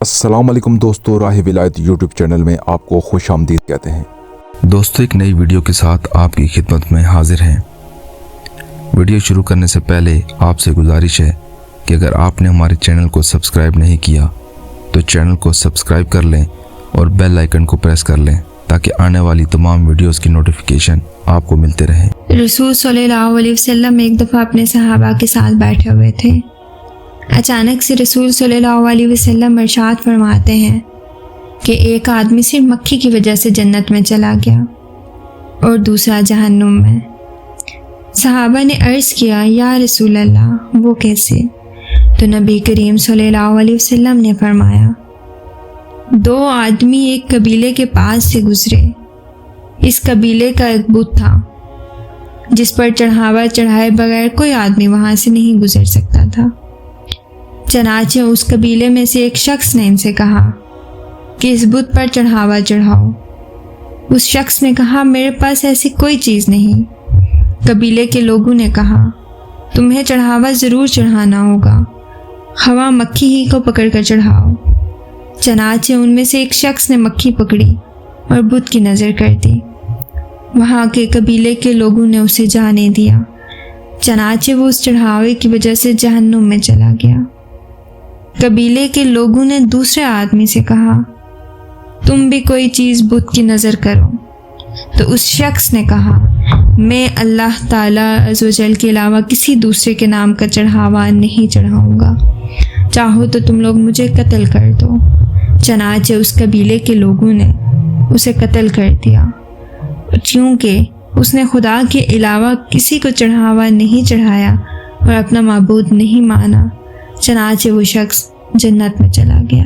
السلام علیکم دوستو، راہ ولایت یوٹیوب چینل میں آپ کو خوش آمدید کہتے ہیں۔ دوستو، ایک نئی ویڈیو کے ساتھ آپ کی خدمت میں حاضر ہیں۔ ویڈیو شروع کرنے سے پہلے آپ سے گزارش ہے کہ اگر آپ نے ہمارے چینل کو سبسکرائب نہیں کیا تو چینل کو سبسکرائب کر لیں اور بیل آئیکن کو پریس کر لیں تاکہ آنے والی تمام ویڈیوز کی نوٹیفیکیشن آپ کو ملتے رہیں۔ رسول صلی اللہ علیہ وسلم ایک دفعہ اپنے صحابہ کے ساتھ بیٹھے ہوئے تھے۔ اچانک سے رسول صلی اللہ علیہ وسلم ارشاد فرماتے ہیں کہ ایک آدمی صرف مکھی کی وجہ سے جنت میں چلا گیا اور دوسرا جہنم میں۔ صحابہ نے عرض کیا، یا رسول اللہ، وہ کیسے؟ تو نبی کریم صلی اللہ علیہ وسلم نے فرمایا، دو آدمی ایک قبیلے کے پاس سے گزرے۔ اس قبیلے کا ایک بت تھا جس پر چڑھاوا چڑھائے بغیر کوئی آدمی وہاں سے نہیں گزر سکتا تھا۔ چنانچہ اس قبیلے میں سے ایک شخص نے ان سے کہا کہ اس بت پر چڑھاوا چڑھاؤ۔ اس شخص نے کہا، میرے پاس ایسی کوئی چیز نہیں۔ قبیلے کے لوگوں نے کہا، تمہیں چڑھاوا ضرور چڑھانا ہوگا، خواہ مکھی ہی کو پکڑ کر چڑھاؤ۔ چنانچہ ان میں سے ایک شخص نے مکھی پکڑی اور بت کی نظر کر دی۔ وہاں کے قبیلے کے لوگوں نے اسے جانے دیا۔ چنانچہ وہ اس چڑھاوے کی وجہ سے جہنم میں چلا گیا۔ قبیلے کے لوگوں نے دوسرے آدمی سے کہا، تم بھی کوئی چیز بت کی نظر کرو۔ تو اس شخص نے کہا، میں اللہ تعالیٰ عز و جل کے علاوہ کسی دوسرے کے نام کا چڑھاوا نہیں چڑھاؤں گا، چاہو تو تم لوگ مجھے قتل کر دو۔ چنانچہ اس قبیلے کے لوگوں نے اسے قتل کر دیا، کیونکہ اس نے خدا کے علاوہ کسی کو چڑھاوا نہیں چڑھایا اور اپنا معبود نہیں مانا۔ چنانچہ وہ شخص جنت میں چلا گیا۔